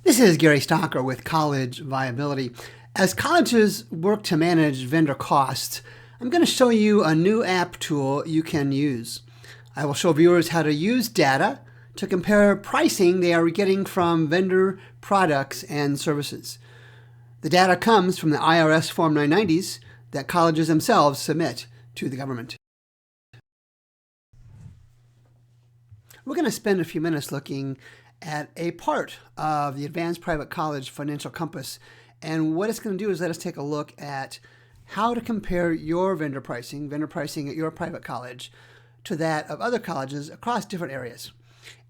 This is Gary Stocker with College Viability. As colleges work to manage vendor costs, I'm going to show you a new app tool you can use. I will show viewers how to use data to compare pricing they are getting from vendor products and services. The data comes from the IRS Form 990s that colleges themselves submit to the government. We're going to spend a few minutes looking at a part of the Advanced Private College Financial Compass. And what it's going to do is let us take a look at how to compare your vendor pricing at your private college, to that of other colleges across different areas.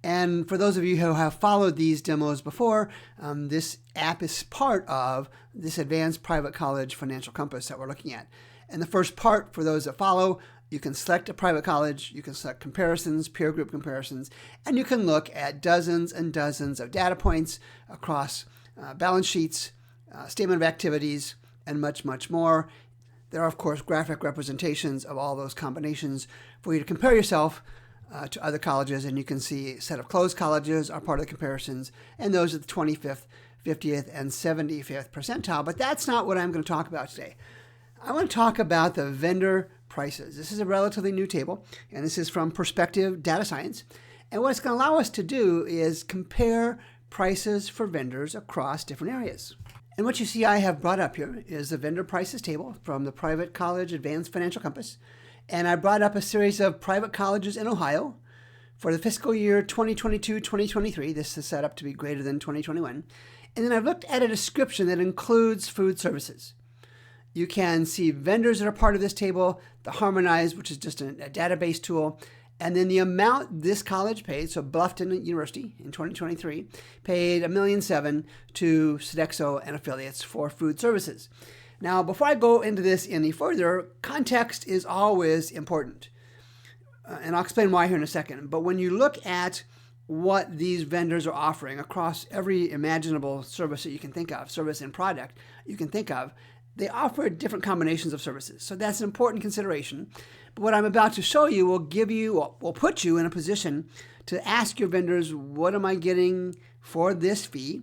And for those of you who have followed these demos before, this app is part of this Advanced Private College Financial Compass that we're looking at. And the first part, for those that follow, you can select a private college, you can select comparisons, peer group comparisons, and you can look at dozens and dozens of data points across balance sheets, statement of activities, and much, much more. There are, of course, graphic representations of all those combinations for you to compare yourself to other colleges, and you can see a set of closed colleges are part of the comparisons, and those at the 25th, 50th, and 75th percentile. But that's not what I'm going to talk about today. I want to talk about the vendor prices. This is a relatively new table, and this is from Perspective Data Science. And what it's going to allow us to do is compare prices for vendors across different areas. And what you see I have brought up here is the vendor prices table from the Private College Advanced Financial Compass. And I brought up a series of private colleges in Ohio for the fiscal year 2022-2023. This is set up to be greater than 2021. And then I've looked at a description that includes food services. You can see vendors that are part of this table, the Harmonized, which is just a database tool, and then the amount this college paid. So Bluffton University in 2023 paid $1.7 million to Sodexo and affiliates for food services. Now, before I go into this any further, context is always important. And I'll explain why here in a second. But when you look at what these vendors are offering across every imaginable service that you can think of, service and product you can think of, they offer different combinations of services. So that's an important consideration. But what I'm about to show you will put you in a position to ask your vendors, what am I getting for this fee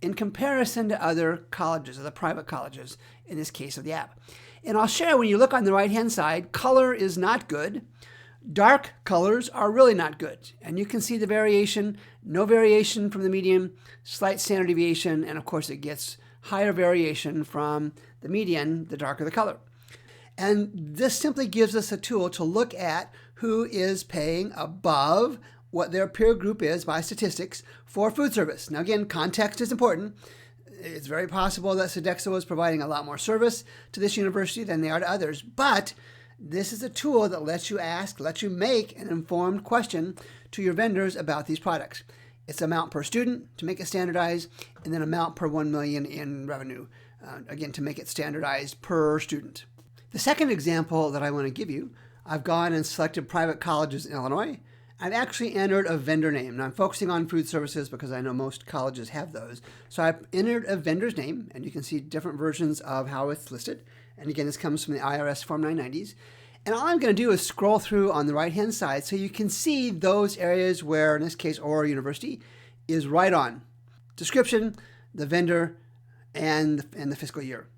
in comparison to other colleges, or the private colleges, in this case of the app. And I'll share, when you look on the right-hand side, color is not good. Dark colors are really not good. And you can see the variation, no variation from the median, slight standard deviation, and of course it gets higher variation from the median, the darker the color. And this simply gives us a tool to look at who is paying above what their peer group is by statistics for food service. Now again, context is important. It's very possible that Sodexo is providing a lot more service to this university than they are to others, but this is a tool that lets you make an informed question to your vendors about these products. It's amount per student to make it standardized, and then amount per 1 million in revenue, again, to make it standardized per student. The second example that I want to give you, I've gone and selected private colleges in Illinois. I've actually entered a vendor name. Now I'm focusing on food services because I know most colleges have those. So I've entered a vendor's name, and you can see different versions of how it's listed. And again, this comes from the IRS Form 990s. And all I'm going to do is scroll through on the right-hand side so you can see those areas where, in this case, Aurora University is right on. Description, the vendor, and the fiscal year.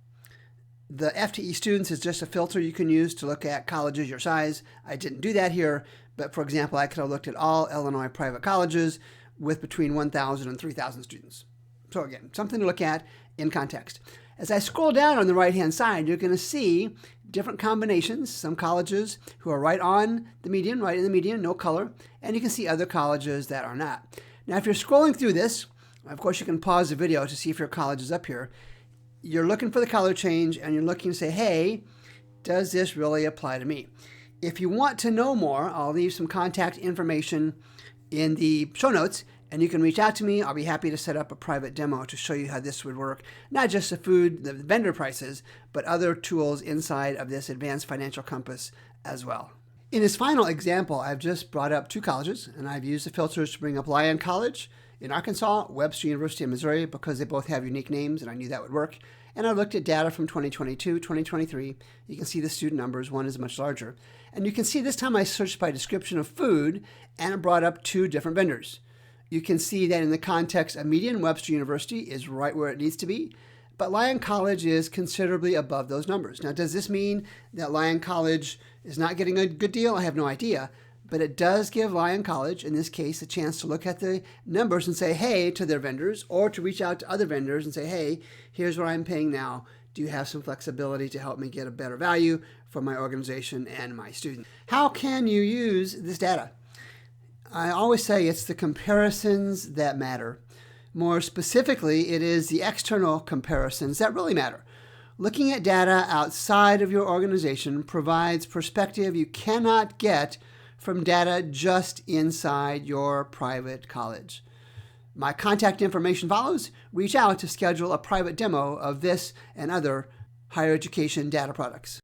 The FTE students is just a filter you can use to look at colleges your size. I didn't do that here, but for example, I could have looked at all Illinois private colleges with between 1,000 and 3,000 students. So again, something to look at in context. As I scroll down on the right-hand side, you're going to see different combinations. Some colleges who are right on the median, right in the median, no color, and you can see other colleges that are not. Now, if you're scrolling through this, of course, you can pause the video to see if your college is up here. You're looking for the color change, and you're looking to say, hey, does this really apply to me? If you want to know more, I'll leave some contact information in the show notes, and you can reach out to me. I'll be happy to set up a private demo to show you how this would work. Not just the vendor prices, but other tools inside of this Advanced Financial Compass as well. In this final example, I've just brought up two colleges, and I've used the filters to bring up Lyon College in Arkansas, Webster University in Missouri, because they both have unique names, and I knew that would work. And I looked at data from 2022, 2023. You can see the student numbers. One is much larger. And you can see this time I searched by description of food, and it brought up two different vendors. You can see that in the context of median, Webster University is right where it needs to be, but Lyon College is considerably above those numbers. Now, does this mean that Lyon College is not getting a good deal? I have no idea, but it does give Lyon College, in this case, a chance to look at the numbers and say, hey, to their vendors, or to reach out to other vendors and say, hey, here's what I'm paying now. Do you have some flexibility to help me get a better value for my organization and my students? How can you use this data? I always say it's the comparisons that matter. More specifically, it is the external comparisons that really matter. Looking at data outside of your organization provides perspective you cannot get from data just inside your private college. My contact information follows. Reach out to schedule a private demo of this and other higher education data products.